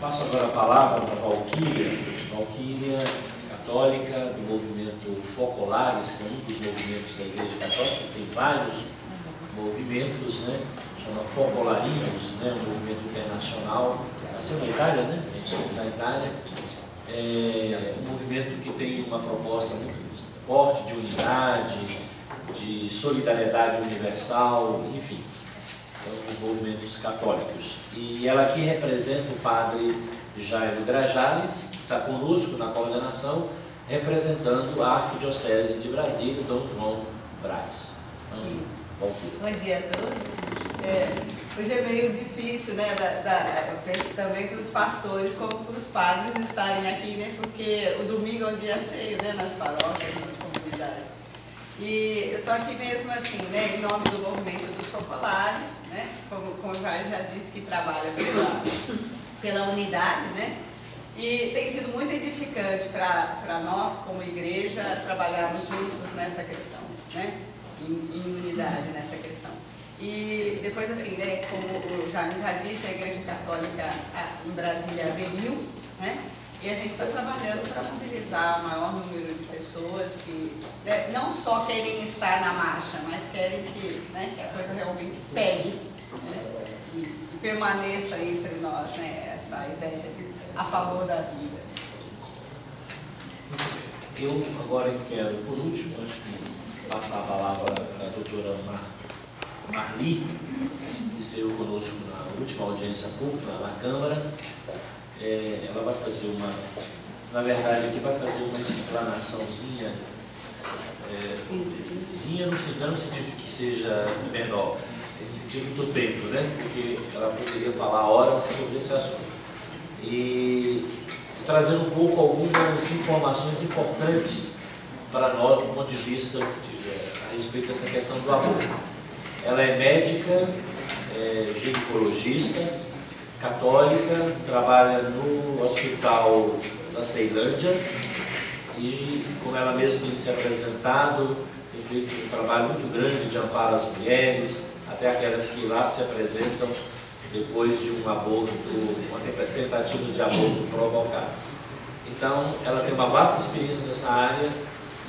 Passo agora a palavra para a Valquíria, católica, do movimento Focolares, que é um dos movimentos da Igreja Católica, tem vários movimentos, né? Chama Focolarinhos, né? Um movimento internacional, nasceu na Itália, né? Na Itália, um movimento que tem uma proposta muito forte de unidade, de solidariedade universal, enfim, é um dos movimentos católicos. E ela aqui representa o padre Jairo Grajales, que está conosco na coordenação, representando a Arquidiocese de Brasília, Dom João Braz. Bom dia a todos. Hoje é meio difícil, né? Eu penso também para os pastores como para os padres estarem aqui, né? Porque o domingo é um dia cheio, né? Nas paróquias, nas comunidades. E eu estou aqui mesmo assim, né? Em nome do movimento dos Focolares, né? Como o Jair já disse, que trabalha pela unidade, né? E tem sido muito edificante para nós, como igreja, trabalharmos juntos nessa questão, né? Em unidade nessa questão. E depois, assim, né, como o Jaime já disse, a Igreja Católica em Brasília aderiu, né? E a gente está trabalhando para mobilizar o maior número de pessoas que, né, não só querem estar na marcha, mas querem que, né, que a coisa realmente pegue, né, e permaneça entre nós, né, essa ideia a favor da vida. Eu agora quero, por último, acho que passar a palavra para a doutora Marli, que esteve conosco na última audiência pública na Câmara. Ela vai fazer na verdade aqui vai fazer uma explanaçãozinha, não no sentido que seja menor, no sentido do tempo, né? Porque ela poderia falar horas sobre esse assunto. E trazendo um pouco algumas informações importantes para nós do ponto de vista a respeito dessa questão do aborto. Ela é médica, ginecologista, católica, trabalha no hospital da Ceilândia e, como ela mesma tem se apresentado, tem feito um trabalho muito grande de amparo às mulheres, até aquelas que lá se apresentam depois de um aborto, uma tentativa de aborto provocado. Então, ela tem uma vasta experiência nessa área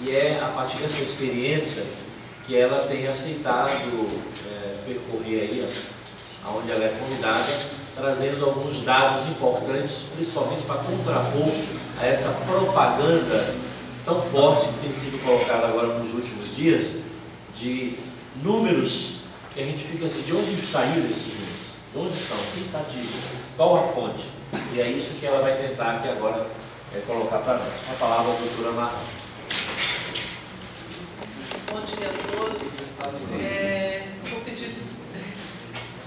e é a partir dessa experiência que ela tem aceitado percorrer aí, aonde ela é convidada, trazendo alguns dados importantes, principalmente para contrapor a essa propaganda tão forte que tem sido colocada agora nos últimos dias, de números que a gente fica assim, de onde saíram esses números? De onde estão? Quem está disso? Qual a fonte? E é isso que ela vai tentar aqui agora colocar para nós. Com a palavra, a doutora Marli. Bom dia a todos.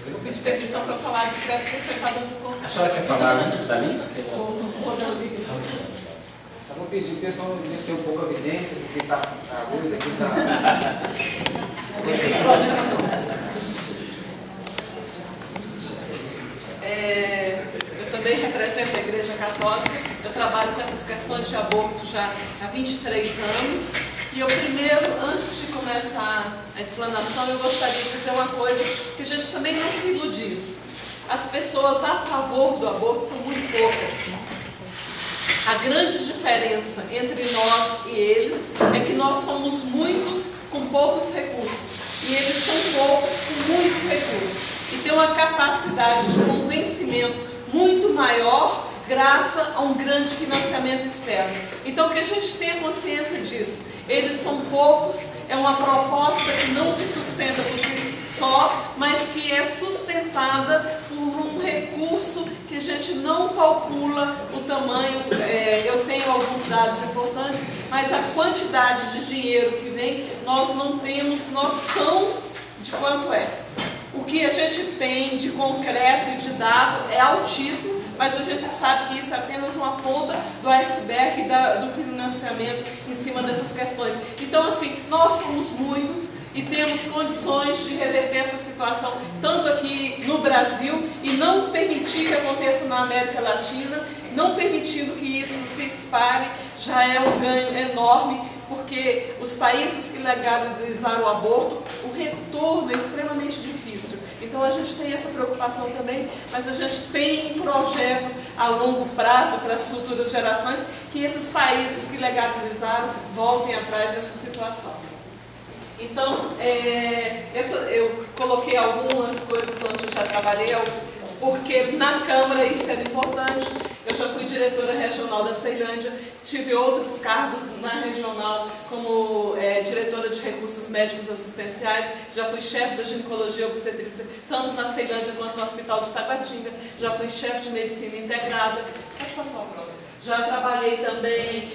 Vou pedir permissão para falar de perto, porque você está dando conselho. A senhora quer falar dali? Só vou pedir o pessoal descer um pouco a evidência, porque tá, a luz aqui está... Eu também represento a Igreja Católica, eu trabalho com essas questões de aborto já há 23 anos. E eu primeiro, antes de começar a explanação, eu gostaria de dizer uma coisa que a gente também não se iludisse. As pessoas a favor do aborto são muito poucas. A grande diferença entre nós e eles é que nós somos muitos com poucos recursos e eles são poucos com muito recurso. E tem uma capacidade de convencimento muito maior graças a um grande financiamento externo. Então que a gente tenha consciência disso. Eles são poucos, é uma proposta que não se sustenta por si só, mas que é sustentada por um recurso que a gente não calcula o tamanho. Eu tenho alguns dados importantes, mas a quantidade de dinheiro que vem, nós não temos noção de quanto é. O que a gente tem de concreto e de dado é altíssimo, mas a gente sabe que isso é apenas uma ponta do iceberg do financiamento em cima dessas questões. Então, assim, nós somos muitos e temos condições de reverter essa situação, tanto aqui no Brasil, e não permitir que aconteça na América Latina, não permitindo que isso se espalhe, já é um ganho enorme, porque os países que legalizaram o aborto, o retorno é extremamente difícil. Então a gente tem essa preocupação também, mas a gente tem um projeto a longo prazo para as futuras gerações, que esses países que legalizaram voltem atrás dessa situação. Então, eu coloquei algumas coisas onde eu já trabalhei, porque na Câmara isso era importante. Eu já fui diretora regional da Ceilândia, tive outros cargos na regional, como diretora de recursos médicos assistenciais, já fui chefe da ginecologia e obstetrícia, tanto na Ceilândia quanto no Hospital de Taguatinga, já fui chefe de medicina integrada. Pode passar o próximo. Já trabalhei também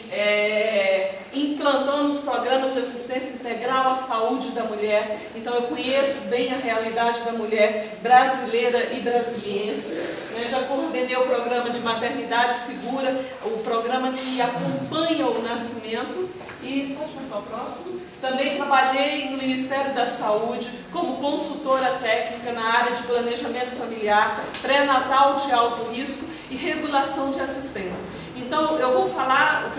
implantando os programas de assistência integral à saúde da mulher. Então eu conheço bem a realidade da mulher brasileira e brasiliense. Já coordenei o programa de maternidade segura, o programa que acompanha o nascimento. E pode passar o próximo. Também trabalhei no Ministério da Saúde como consultora técnica na área de planejamento familiar, pré-natal de alto risco e regulação de assistência. Então, o que eu vou falar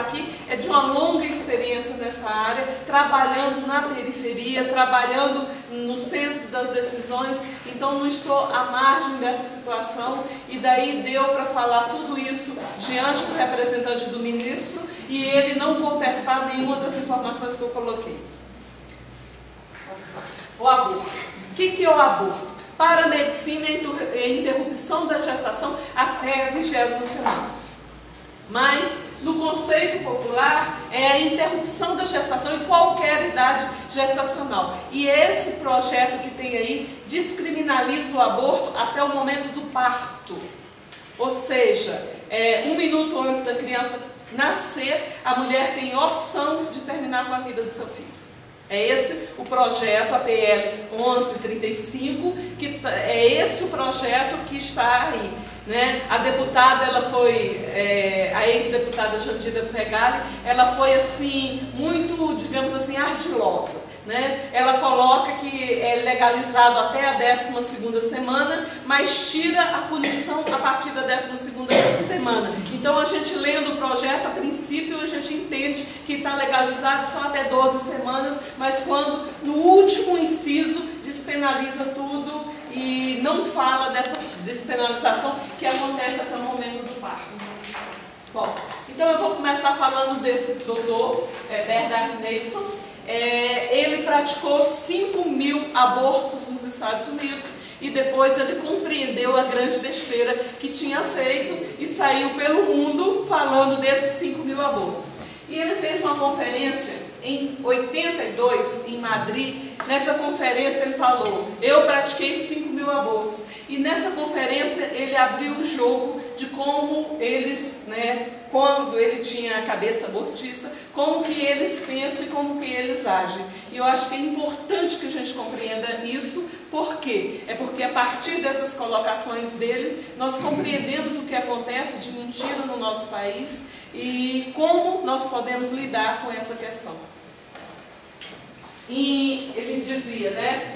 aqui é de uma longa experiência nessa área, trabalhando na periferia, trabalhando no centro das decisões. Então, não estou à margem dessa situação, e daí deu para falar tudo isso diante do representante do ministro, e ele não contestar nenhuma das informações que eu coloquei. O aborto. O que é o aborto? Para a medicina, é interrupção da gestação até a 20ª semana. Mas, no conceito popular, é a interrupção da gestação em qualquer idade gestacional. E esse projeto que tem aí descriminaliza o aborto até o momento do parto. Ou seja, 1 minuto antes da criança nascer, a mulher tem opção de terminar com a vida do seu filho. É esse o projeto, a PL 1135, que é esse o projeto que está aí. A deputada, a ex-deputada Jandira Fegali, ela foi assim, muito, digamos assim, ardilosa. Ela coloca que é legalizado até a 12ª semana, mas tira a punição a partir da 12ª semana. Então a gente lendo o projeto, a princípio a gente entende que está legalizado só até 12 semanas, mas quando no último inciso despenaliza tudo e não fala dessa despenalização que acontece até o momento do parto. Bom, então eu vou começar falando desse doutor, Bernard Nelson. Ele praticou 5.000 abortos nos Estados Unidos e depois ele compreendeu a grande besteira que tinha feito e saiu pelo mundo falando desses 5.000 abortos. E ele fez uma conferência em 82, em Madrid. Nessa conferência ele falou: eu pratiquei 5.000 abortos. E nessa conferência ele abriu o jogo de como eles, quando ele tinha a cabeça abortista, como que eles pensam e como que eles agem. E eu acho que é importante que a gente compreenda isso. Por quê? É porque a partir dessas colocações dele, nós compreendemos o que acontece de mentira no nosso país e como nós podemos lidar com essa questão. E ele dizia,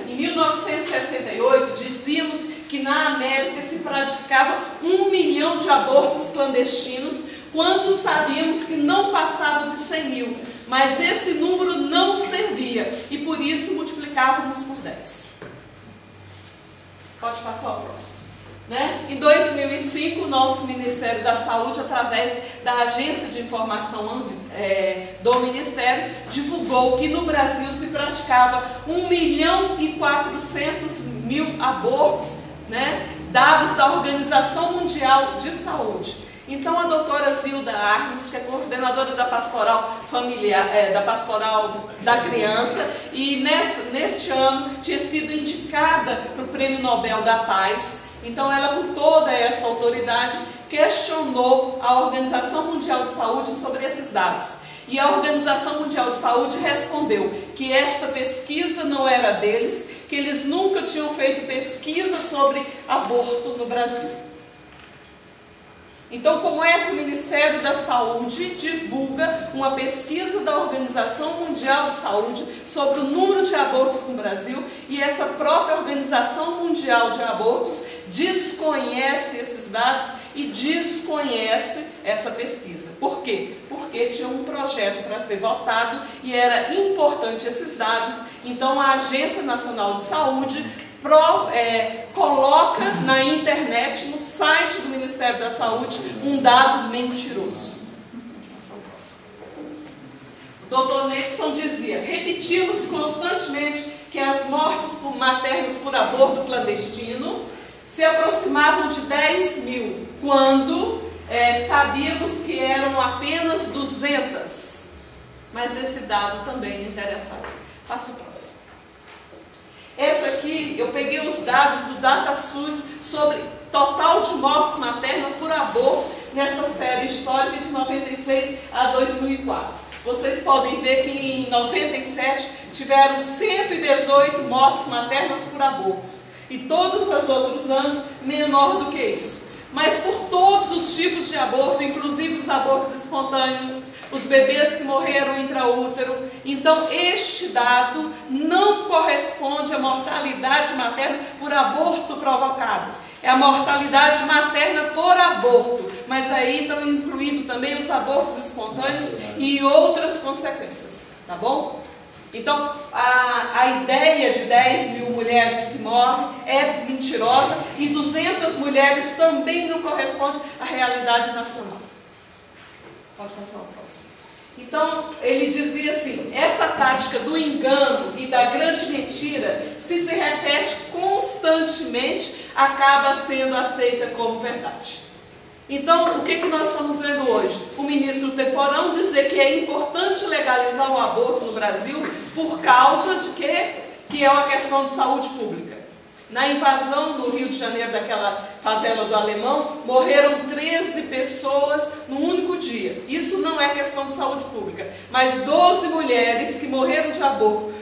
em 1968, dizíamos que na América se praticava 1 milhão de abortos clandestinos, quando sabíamos que não passavam de 100.000. Mas esse número não servia e por isso multiplicávamos por 10. Pode passar o próximo. Em 2005, o nosso Ministério da Saúde, através da Agência de Informação do Ministério, divulgou que no Brasil se praticava 1.400.000 abortos, dados da Organização Mundial de Saúde. Então a doutora Zilda Arnes, que é coordenadora da Pastoral Familiar, da Pastoral da Criança, e neste ano tinha sido indicada para o Prêmio Nobel da Paz. Então ela, com toda essa autoridade, questionou a Organização Mundial de Saúde sobre esses dados. E a Organização Mundial de Saúde respondeu que esta pesquisa não era deles, que eles nunca tinham feito pesquisa sobre aborto no Brasil. Então, como é que o Ministério da Saúde divulga uma pesquisa da Organização Mundial de Saúde sobre o número de abortos no Brasil e essa própria Organização Mundial de Abortos desconhece esses dados e desconhece essa pesquisa? Por quê? Porque tinha um projeto para ser votado e era importante esses dados. Então, a Agência Nacional de Saúde coloca na internet, no site do Ministério da Saúde, um dado mentiroso. O doutor Nixon dizia: repetimos constantemente que as mortes maternas por aborto clandestino se aproximavam de 10 mil, quando sabíamos que eram apenas 200. Mas esse dado também é interessante. Passa o próximo. Essa aqui, eu peguei os dados do DataSUS sobre total de mortes maternas por aborto nessa série histórica de 96 a 2004. Vocês podem ver que em 97 tiveram 118 mortes maternas por abortos. E todos os outros anos menor do que isso. Mas por todos os tipos de aborto, inclusive os abortos espontâneos, os bebês que morreram intraútero. Então, este dado não corresponde à mortalidade materna por aborto provocado. É a mortalidade materna por aborto. Mas aí estão incluídos também os abortos espontâneos e outras consequências. Tá bom? Então, a ideia de 10 mil mulheres que morrem é mentirosa e 200 mulheres também não corresponde à realidade nacional. Pode passar o próximo. Então, ele dizia assim: essa tática do engano e da grande mentira, se repete constantemente, acaba sendo aceita como verdade. Então, o que nós estamos vendo hoje? O ministro Temporão dizer que é importante legalizar o aborto no Brasil por causa de que é uma questão de saúde pública. Na invasão no Rio de Janeiro daquela favela do Alemão, morreram 13 pessoas num único dia. Isso não é questão de saúde pública, mas 12 mulheres que morreram de aborto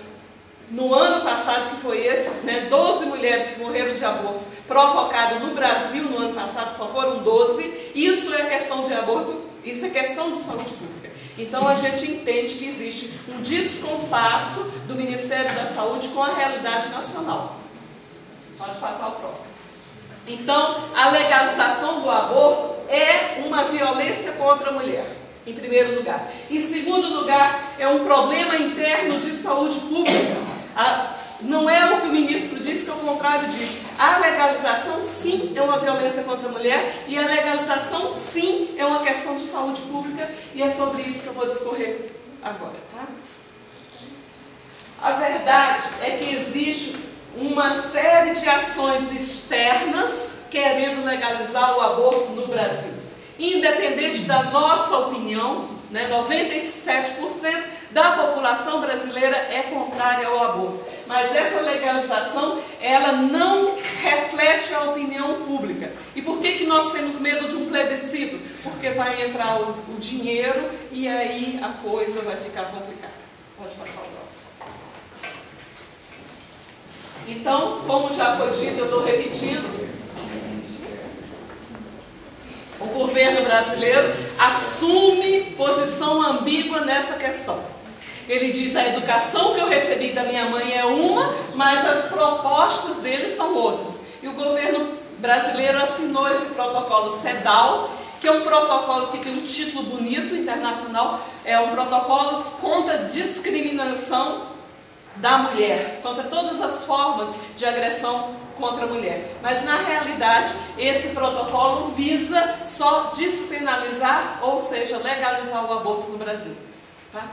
no ano passado, que foi esse, 12 mulheres que morreram de aborto provocado no Brasil no ano passado, só foram 12. Isso é questão de aborto, isso é questão de saúde pública. Então a gente entende que existe um descompasso do Ministério da Saúde com a realidade nacional. Pode passar o próximo. Então, a legalização do aborto é uma violência contra a mulher, em primeiro lugar. Em segundo lugar, é um problema interno de saúde pública. Não é o que o ministro disse, que é o contrário disso. A legalização, sim, é uma violência contra a mulher, e a legalização, sim, é uma questão de saúde pública, e é sobre isso que eu vou discorrer agora, tá? A verdade é que existe uma série de ações externas querendo legalizar o aborto no Brasil. Independente da nossa opinião, 97% da população brasileira é contrária ao aborto. Mas essa legalização, ela não reflete a opinião pública. E por que nós temos medo de um plebiscito? Porque vai entrar o dinheiro e aí a coisa vai ficar complicada. Pode passar o próximo. Então, como já foi dito, eu estou repetindo, o governo brasileiro assume posição ambígua nessa questão. Ele diz: a educação que eu recebi da minha mãe é uma, mas as propostas dele são outras. E o governo brasileiro assinou esse protocolo CEDAW, que é um protocolo que tem um título bonito, internacional, é um protocolo contra a discriminação da mulher, contra todas as formas de agressão contra a mulher. Mas na realidade esse protocolo visa só despenalizar, ou seja, legalizar o aborto no Brasil, tá?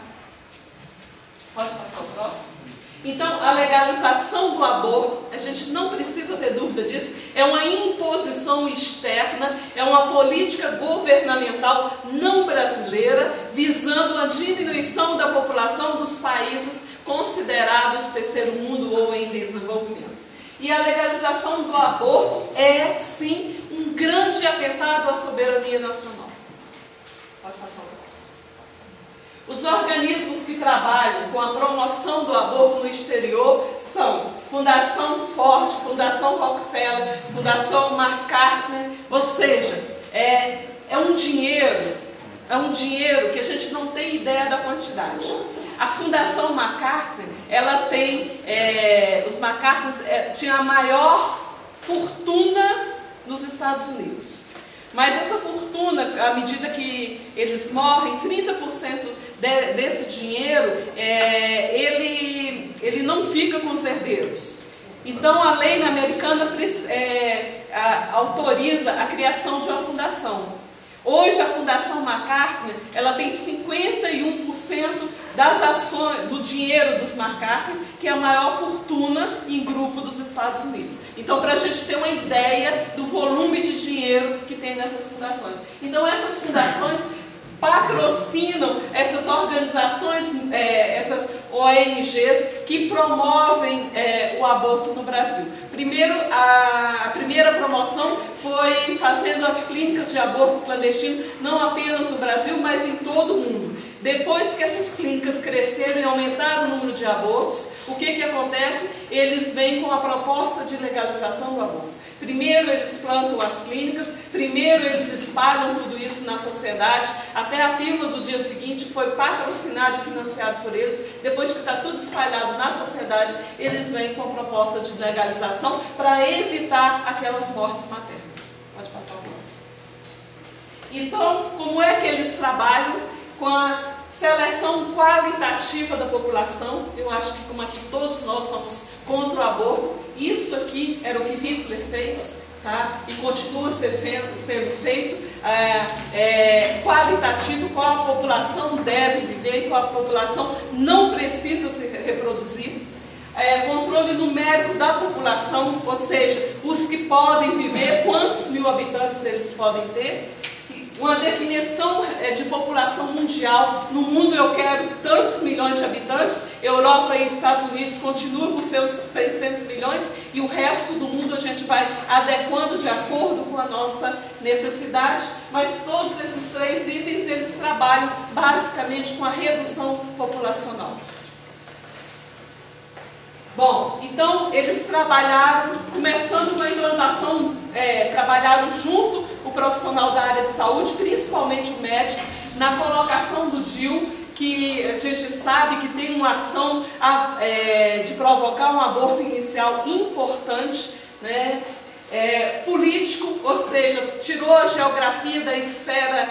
Pode passar o próximo. Então, a legalização do aborto, a gente não precisa ter dúvida disso, é uma imposição externa, é uma política governamental não brasileira, visando a diminuição da população dos países considerados terceiro mundo ou em desenvolvimento. E a legalização do aborto é, sim, um grande atentado à soberania nacional. Pode passar o próximo. Os organismos que trabalham com a promoção do aborto no exterior são Fundação Ford, Fundação Rockefeller, Fundação McCartney, ou seja, é um dinheiro que a gente não tem ideia da quantidade. A Fundação McCartney, ela tem, os McCartney tinham a maior fortuna nos Estados Unidos. Mas essa fortuna, à medida que eles morrem, 30% desse dinheiro, ele não fica com os herdeiros. Então, a lei americana autoriza a criação de uma fundação. Hoje, a Fundação MacArthur, ela tem 51% das ações, do dinheiro dos MacArthur, que é a maior fortuna em grupo dos Estados Unidos. Então, para a gente ter uma ideia do volume de dinheiro que tem nessas fundações. Então, essas fundações patrocinam essas organizações, essas ONGs que promovem o aborto no Brasil. Primeiro, a primeira promoção foi fazendo as clínicas de aborto clandestino, não apenas no Brasil, mas em todo o mundo. Depois que essas clínicas cresceram e aumentaram o número de abortos, o que acontece? Eles vêm com a proposta de legalização do aborto. Primeiro eles plantam as clínicas, primeiro eles espalham tudo isso na sociedade, até a pílula do dia seguinte foi patrocinada e financiada por eles. Depois que está tudo espalhado na sociedade, eles vêm com a proposta de legalização para evitar aquelas mortes maternas. Pode passar o próximo. Então, como é que eles trabalham? Com a seleção qualitativa da população. Eu acho que, como aqui todos nós somos contra o aborto, isso aqui era o que Hitler fez, tá? E continua sendo feito, qualitativo, qual a população deve viver e qual a população não precisa se reproduzir. Controle numérico da população, ou seja, os que podem viver, quantos mil habitantes eles podem ter. Uma definição de população mundial. No mundo eu quero tantos milhões de habitantes, Europa e Estados Unidos continuam com seus 600 milhões e o resto do mundo a gente vai adequando de acordo com a nossa necessidade, mas todos esses três itens eles trabalham basicamente com a redução populacional. Bom, então eles trabalharam, começando com a implantação, trabalharam junto o profissional da área de saúde, principalmente o médico, na colocação do DIU, que a gente sabe que tem uma ação de provocar um aborto inicial importante, né? Político, ou seja, tirou a geografia da esfera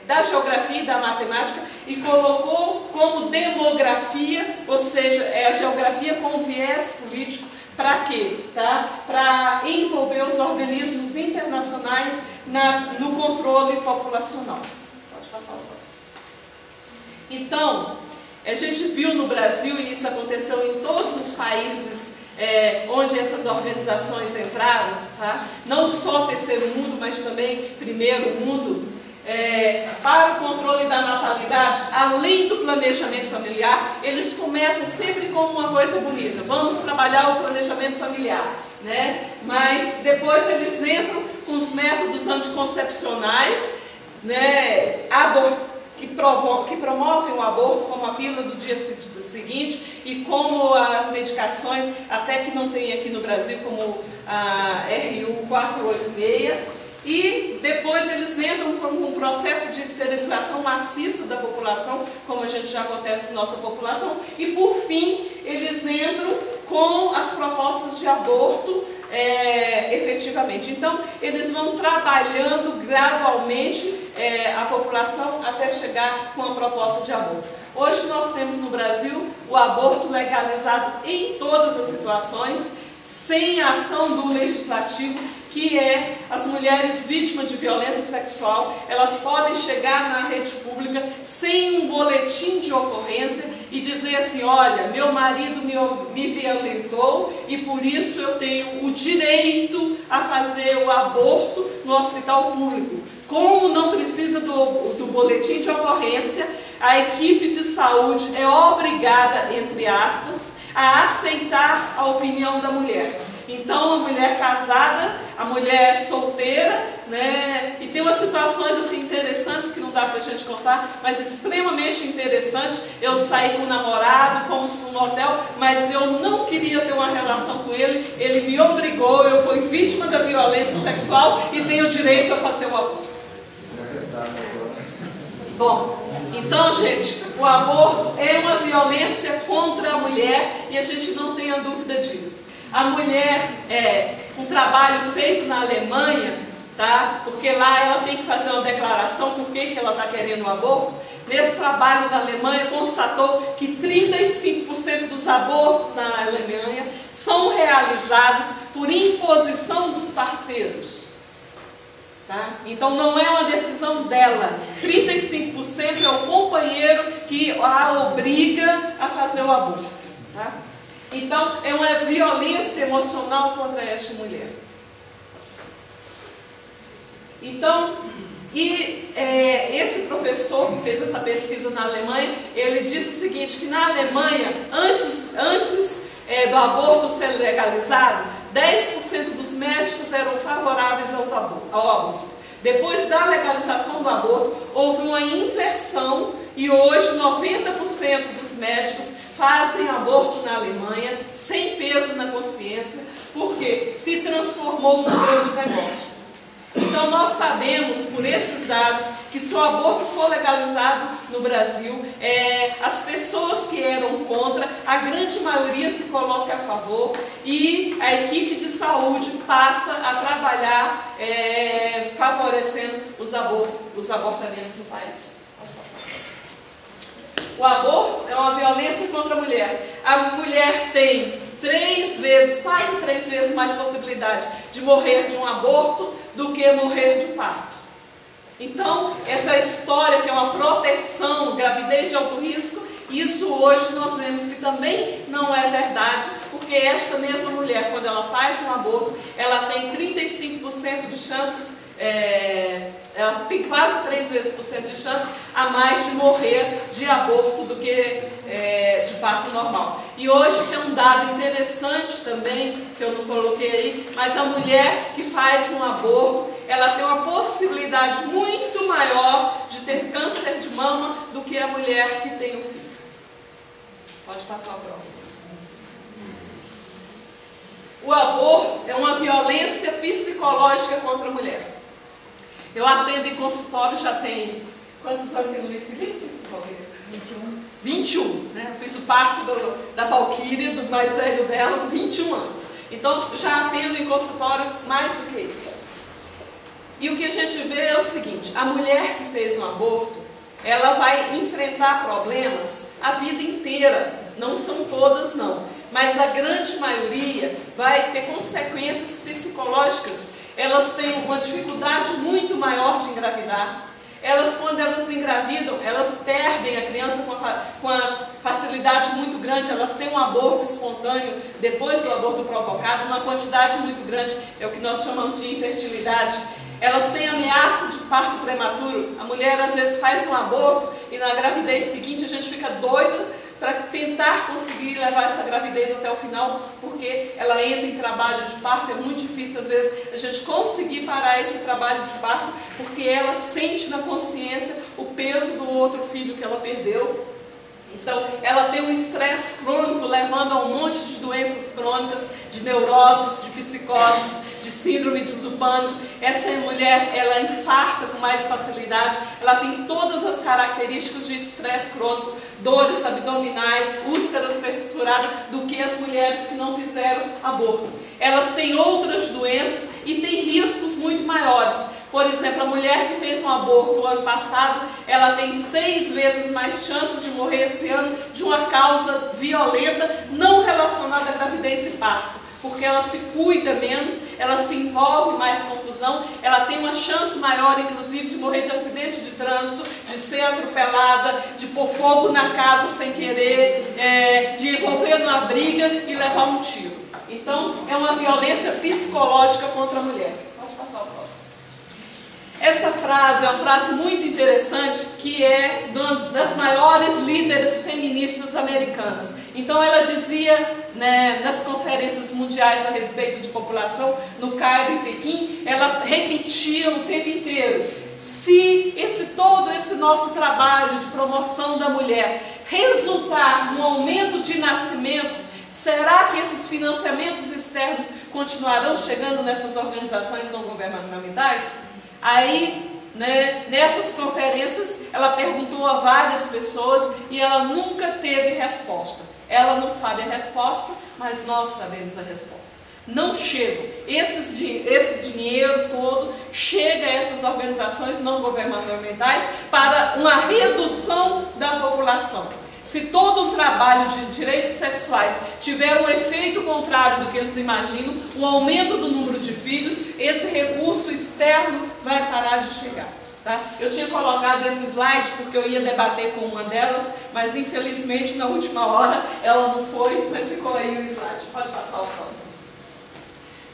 da geografia e da matemática e colocou como demografia, ou seja, a geografia com viés político. Para quê? Tá? Para envolver os organismos internacionais no controle populacional. Pode passar o próximo. Então, a gente viu no Brasil, e isso aconteceu em todos os países onde essas organizações entraram, tá? Não só terceiro mundo, mas também primeiro mundo, para o controle da natalidade, além do planejamento familiar, eles começam sempre como uma coisa bonita, vamos trabalhar o planejamento familiar, né? Mas depois eles entram com os métodos anticoncepcionais, né? Que promovem o aborto, como a pílula do dia seguinte e como as medicações, até que não tem aqui no Brasil, como a RU 486, e depois eles entram com um processo de esterilização maciça da população, como a gente já acontece com nossa população, e por fim eles entram com as propostas de aborto efetivamente. Então, eles vão trabalhando gradualmente a população até chegar com a proposta de aborto. Hoje nós temos no Brasil o aborto legalizado em todas as situações, sem a ação do legislativo, que as mulheres vítimas de violência sexual, elas podem chegar na rede pública sem um boletim de ocorrência e dizer assim, olha, meu marido me violentou e por isso eu tenho o direito a fazer o aborto no hospital público. Como não precisa do boletim de ocorrência, a equipe de saúde é obrigada, entre aspas, a aceitar a opinião da mulher. Então, a mulher casada, a mulher solteira, né? E tem umas situações assim interessantes que não dá pra gente contar, mas extremamente interessante. Eu saí com o namorado, fomos para um hotel, mas eu não queria ter uma relação com ele. Ele me obrigou, eu fui vítima da violência sexual e tenho direito a fazer o aborto. Bom, então, gente, o aborto é uma violência contra a mulher e a gente não tem a dúvida disso. A mulher, um trabalho feito na Alemanha, tá? Porque lá ela tem que fazer uma declaração por que ela está querendo o aborto. Nesse trabalho na Alemanha constatou que 35% dos abortos na Alemanha são realizados por imposição dos parceiros. Tá? Então não é uma decisão dela, 35% é o companheiro que a obriga a fazer o aborto. Tá? Então é uma violência emocional contra esta mulher. Então, esse professor que fez essa pesquisa na Alemanha, ele disse o seguinte, que na Alemanha, antes do aborto ser legalizado, 10% dos médicos eram favoráveis ao aborto. Depois da legalização do aborto, houve uma inversão e hoje 90% dos médicos fazem aborto na Alemanha sem peso na consciência, porque se transformou num grande negócio. Então nós sabemos, por esses dados, que se o aborto for legalizado no Brasil, as pessoas que eram contra, a grande maioria se coloca a favor e a equipe de saúde passa a trabalhar favorecendo os abortamentos no país. O aborto é uma violência contra a mulher. A mulher tem quase três vezes mais possibilidade de morrer de um aborto do que morrer de um parto. Então, essa história que é uma proteção, gravidez de alto risco, isso hoje nós vemos que também não é verdade, porque esta mesma mulher, quando ela faz um aborto, ela tem 35% de chances, ela tem quase 3 vezes por cento de chance a mais de morrer de aborto do que de parto normal. E hoje tem um dado interessante também, que eu não coloquei aí, mas a mulher que faz um aborto, ela tem uma possibilidade muito maior de ter câncer de mama do que a mulher que tem o filho. Pode passar o próximo. O aborto é uma violência psicológica contra a mulher. Eu atendo em consultório, já tem... Quantos anos tem o Luiz Felipe? 21, né? Eu fiz o parto da Valquíria, do mais velho dela, 21 anos. Então, já atendo em consultório mais do que isso. E o que a gente vê é o seguinte, a mulher que fez um aborto, ela vai enfrentar problemas a vida inteira. Não são todas, não. Mas a grande maioria vai ter consequências psicológicas. Elas têm uma dificuldade muito maior de engravidar. Elas, quando elas engravidam, elas perdem a criança com a facilidade muito grande. Elas têm um aborto espontâneo depois do aborto provocado, uma quantidade muito grande, é o que nós chamamos de infertilidade. Elas têm ameaça de parto prematuro. A mulher às vezes faz um aborto e na gravidez seguinte a gente fica doida para tentar conseguir levar essa gravidez até o final, porque ela entra em trabalho de parto. É muito difícil às vezes a gente conseguir parar esse trabalho de parto, porque ela sente na consciência o peso do outro filho que ela perdeu. Então, ela tem um estresse crônico, levando a um monte de doenças crônicas, de neuroses, de psicoses, de síndrome do pânico. Essa mulher, ela infarta com mais facilidade, ela tem todas as características de estresse crônico, dores abdominais, úlceras perfuradas, do que as mulheres que não fizeram aborto. Elas têm outras doenças e têm riscos muito maiores. Por exemplo, a mulher que fez um aborto o ano passado, ela tem 6 vezes mais chances de morrer esse ano de uma causa violenta não relacionada à gravidez e parto, porque ela se cuida menos, ela se envolve em mais confusão, ela tem uma chance maior, inclusive, de morrer de acidente de trânsito, de ser atropelada, de pôr fogo na casa sem querer, de envolver numa briga e levar um tiro. Então, é uma violência psicológica contra a mulher. Pode passar o próximo. Essa frase é uma frase muito interessante, que é de uma das maiores líderes feministas americanas. Então ela dizia, né, nas conferências mundiais a respeito de população, no Cairo e Pequim, ela repetia o tempo inteiro: se todo esse nosso trabalho de promoção da mulher resultar no aumento de nascimentos, será que esses financiamentos externos continuarão chegando nessas organizações não governamentais? Aí, né, nessas conferências, ela perguntou a várias pessoas e ela nunca teve resposta. Ela não sabe a resposta, mas nós sabemos a resposta. não chegam. Esse dinheiro todo chega a essas organizações não governamentais para uma redução da população. Se todo um trabalho de direitos sexuais tiver um efeito contrário do que eles imaginam, um aumento do número de filhos, esse recurso externo vai parar de chegar. Tá? Eu tinha colocado esse slide porque eu ia debater com uma delas, mas infelizmente na última hora ela não foi, mas ficou aí o slide. Pode passar o próximo.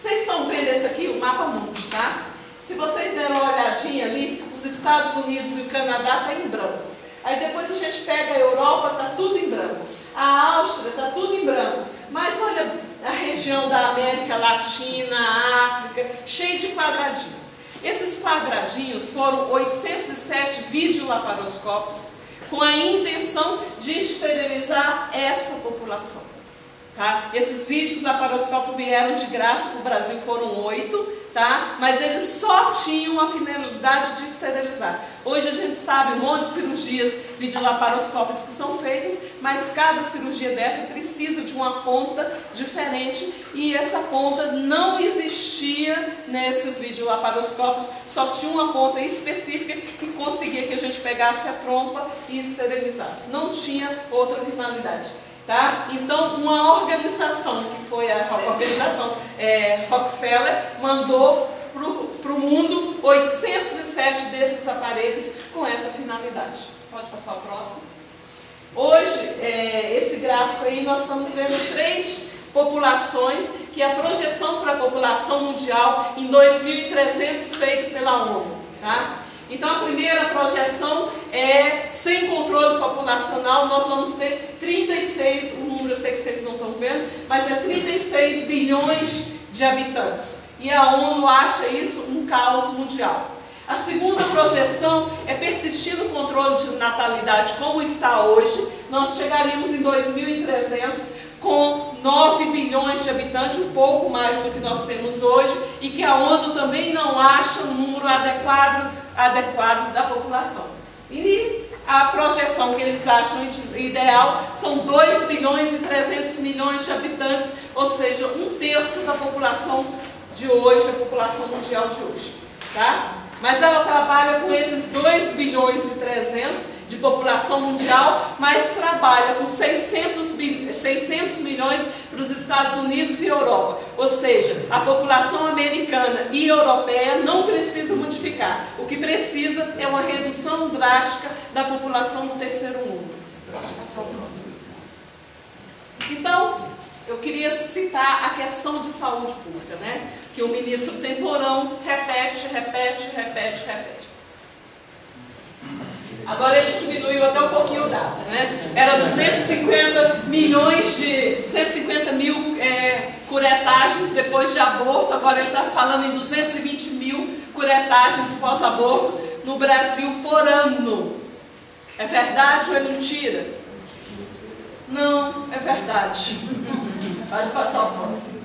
Vocês estão vendo esse aqui, o mapa mundo, tá? Se vocês deram uma olhadinha ali, os Estados Unidos e o Canadá estão em branco. Aí depois a gente pega a Europa, está tudo em branco. A Áustria está tudo em branco. Mas olha a região da América Latina, a África, cheio de quadradinho. Esses quadradinhos foram 807 videolaparoscópios com a intenção de esterilizar essa população. Tá? Esses vídeos laparoscópio vieram de graça para o Brasil, foram 8, tá? Mas eles só tinham a finalidade de esterilizar. Hoje a gente sabe um monte de cirurgias videolaparoscópicas que são feitas, mas cada cirurgia dessa precisa de uma ponta diferente e essa ponta não existia nesses videolaparoscópios, só tinha uma ponta específica que conseguia que a gente pegasse a trompa e esterilizasse. Não tinha outra finalidade. Tá? Então, uma organização, que foi a organização Rockefeller, mandou para o mundo 807 desses aparelhos com essa finalidade. Pode passar o próximo. Hoje, esse gráfico aí, nós estamos vendo 3 populações, que é a projeção para a população mundial em 2300 feito pela ONU. Tá? Então a primeira projeção é, sem controle populacional, nós vamos ter 36, o número eu sei que vocês não estão vendo, mas é 36 bilhões de habitantes. E a ONU acha isso um caos mundial. A segunda projeção é persistindo o controle de natalidade como está hoje, nós chegaríamos em 2300 com 9 bilhões de habitantes, um pouco mais do que nós temos hoje, e que a ONU também não acha um número adequado da população. E a projeção que eles acham ideal são 2 bilhões e 300 milhões de habitantes, ou seja, 1/3 da população de hoje, a população mundial de hoje. Tá? Mas ela trabalha com esses 2 bilhões e 300 de população mundial, mas trabalha com 600 milhões para os Estados Unidos e Europa. Ou seja, a população americana e europeia não precisa modificar. O que precisa é uma redução drástica da população do terceiro mundo. Pode passar o próximo. Então, eu queria citar a questão de saúde pública, né? Que o ministro Temporão repete. Agora ele diminuiu até um pouquinho o dado, né? Era 250 mil curetagens depois de aborto, agora ele está falando em 220 mil curetagens pós-aborto no Brasil por ano. É verdade ou é mentira? Não, é verdade. Pode passar o próximo.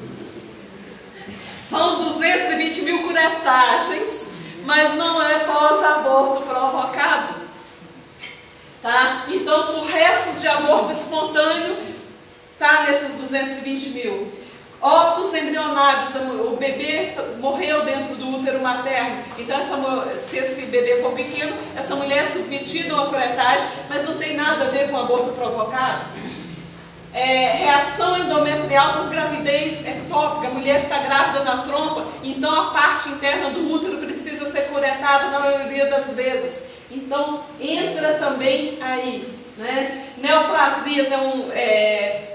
São 220 mil curetagens, mas não é pós-aborto provocado. Tá? Então, por restos de aborto espontâneo, está nesses 220 mil. Óbitos embrionários, o bebê morreu dentro do útero materno. Então, se esse bebê for pequeno, essa mulher é submetida a uma curetagem, mas não tem nada a ver com aborto provocado. Reação endometrial por gravidez ectópica, a mulher está grávida na trompa, então a parte interna do útero precisa ser curetada na maioria das vezes. Então entra também aí, né? Neoplasias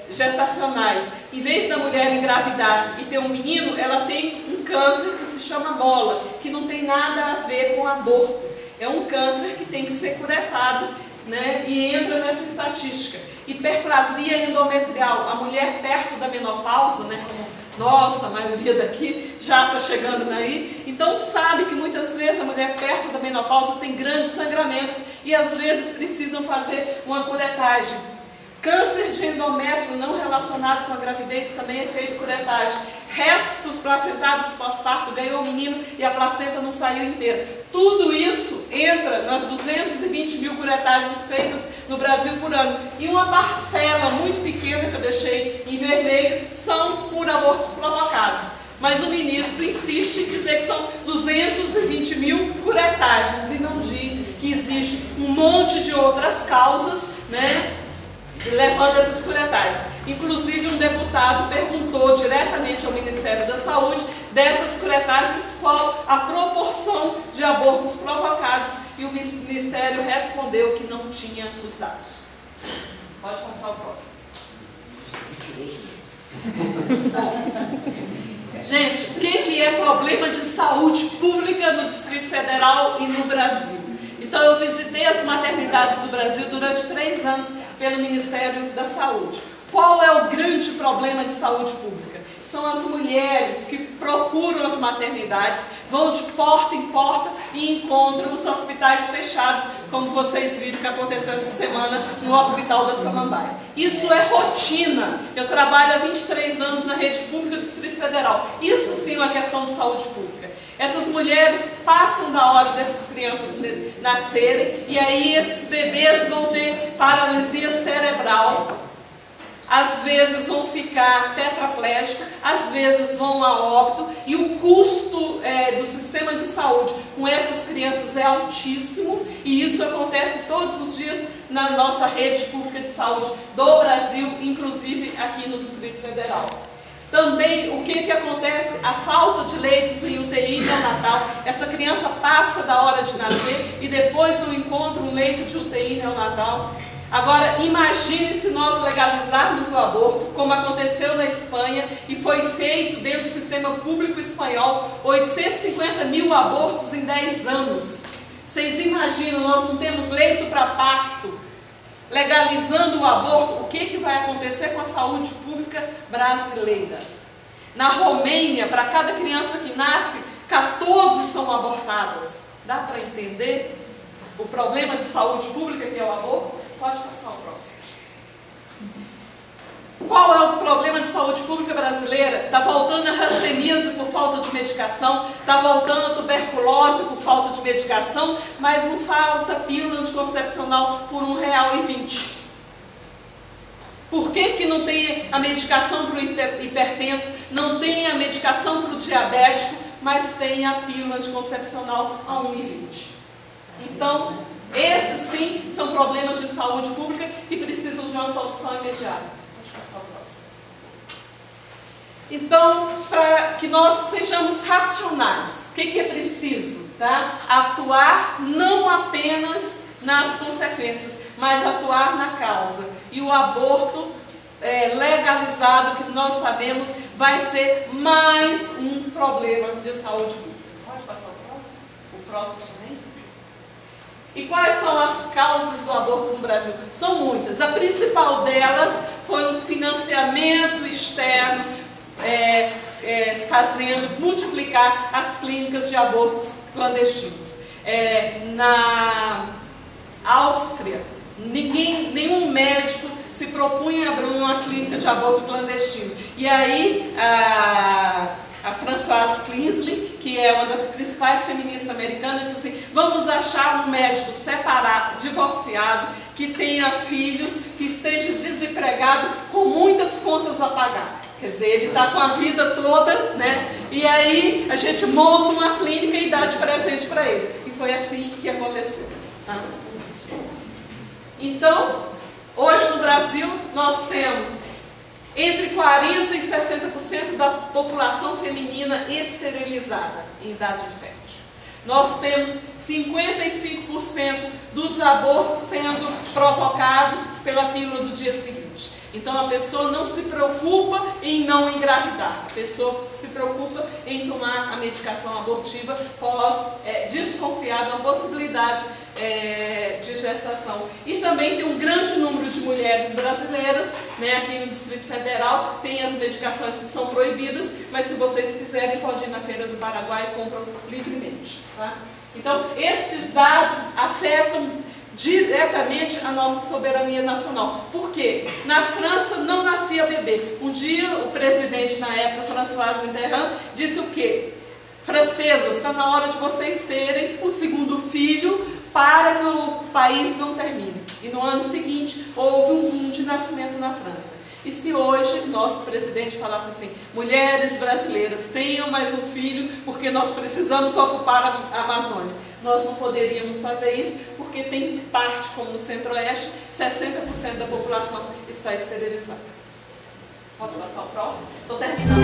gestacionais. Em vez da mulher engravidar e ter um menino, ela tem um câncer que se chama mola, que não tem nada a ver com aborto. É um câncer que tem que ser curetado, né? E entra nessa estatística. Hiperplasia endometrial, a mulher perto da menopausa, né, como nossa, a maioria daqui já está chegando aí, então sabe que muitas vezes a mulher perto da menopausa tem grandes sangramentos e às vezes precisam fazer uma curetagem. Câncer de endométrio não relacionado com a gravidez também é feito curetagem. Restos placentados pós-parto, ganhou o menino e a placenta não saiu inteira. Tudo isso entra nas 220 mil curetagens feitas no Brasil por ano. E uma parcela muito pequena, que eu deixei em vermelho, são por abortos provocados. Mas o ministro insiste em dizer que são 220 mil curetagens e não diz que existe um monte de outras causas, né, levando essas curetagens. Inclusive, um deputado perguntou diretamente ao Ministério da Saúde dessas curetagens qual a proporção de abortos provocados e o Ministério respondeu que não tinha os dados. Pode passar o próximo. Gente, o que é problema de saúde pública no Distrito Federal e no Brasil? Então, eu visitei as maternidades do Brasil durante 3 anos pelo Ministério da Saúde. Qual é o grande problema de saúde pública? São as mulheres que procuram as maternidades, vão de porta em porta e encontram os hospitais fechados, como vocês viram que aconteceu essa semana no Hospital da Samambaia. Isso é rotina. Eu trabalho há 23 anos na rede pública do Distrito Federal. Isso sim é uma questão de saúde pública. Essas mulheres passam da hora dessas crianças nascerem e aí esses bebês vão ter paralisia cerebral. Às vezes vão ficar tetraplégicos, às vezes vão a óbito, e o custo do sistema de saúde com essas crianças é altíssimo, e isso acontece todos os dias na nossa rede pública de saúde do Brasil, inclusive aqui no Distrito Federal. Também, o que acontece? A falta de leitos em UTI neonatal. Essa criança passa da hora de nascer e depois não encontra um leito de UTI neonatal. Agora, imagine se nós legalizarmos o aborto, como aconteceu na Espanha, e foi feito dentro do sistema público espanhol, 850 mil abortos em 10 anos. Vocês imaginam, nós não temos leito para parto. Legalizando o aborto, o que vai acontecer com a saúde pública brasileira? Na Romênia, para cada criança que nasce, 14 são abortadas. Dá para entender o problema de saúde pública que é o aborto? Pode passar o próximo. Qual é o problema de saúde pública brasileira? Está voltando a hanseníase por falta de medicação, está voltando a tuberculose por falta de medicação, mas não falta pílula anticoncepcional por R$1,20. Por que não tem a medicação para o hipertenso, não tem a medicação para o diabético, mas tem a pílula anticoncepcional a R$1,20? Então, esses sim são problemas de saúde pública que precisam de uma solução imediata. Pode passar o próximo. Então, para que nós sejamos racionais, o que é preciso? Tá? Atuar não apenas nas consequências, mas atuar na causa. E o aborto legalizado, que nós sabemos, vai ser mais um problema de saúde pública. Pode passar o próximo? O próximo também? E quais são as causas do aborto no Brasil? São muitas. A principal delas foi um financiamento externo, fazendo multiplicar as clínicas de abortos clandestinos. Na Áustria, nenhum médico se propunha a abrir uma clínica de aborto clandestino. E aí, a Françoise Klinsley, que é uma das principais feministas americanas, disse assim: vamos achar um médico separado, divorciado, que tenha filhos, que esteja desempregado, com muitas contas a pagar. Quer dizer, ele está com a vida toda, né? E aí a gente monta uma clínica e dá de presente para ele. E foi assim que aconteceu. Tá? Então, hoje no Brasil, nós temos entre 40% e 60% da população feminina esterilizada em idade fértil. Nós temos 55% dos abortos sendo provocados pela pílula do dia seguinte. Então a pessoa não se preocupa em não engravidar, a pessoa se preocupa em tomar a medicação abortiva desconfiar da possibilidade de gestação. E também tem um grande número de mulheres brasileiras, né, aqui no Distrito Federal, tem as medicações que são proibidas, mas se vocês quiserem pode ir na Feira do Paraguai e compram livremente. Tá? Então esses dados afetam diretamente a nossa soberania nacional. Por quê? Na França não nascia bebê. Um dia o presidente, na época, François Mitterrand, disse o quê? Francesas, está na hora de vocês terem o segundo filho para que o país não termine. E no ano seguinte houve um boom de nascimento na França. E se hoje nosso presidente falasse assim, mulheres brasileiras, tenham mais um filho, porque nós precisamos ocupar a Amazônia. Nós não poderíamos fazer isso, porque tem parte, como no Centro-Oeste, 60% da população está esterilizada. Pode passar o próximo? Estou terminando.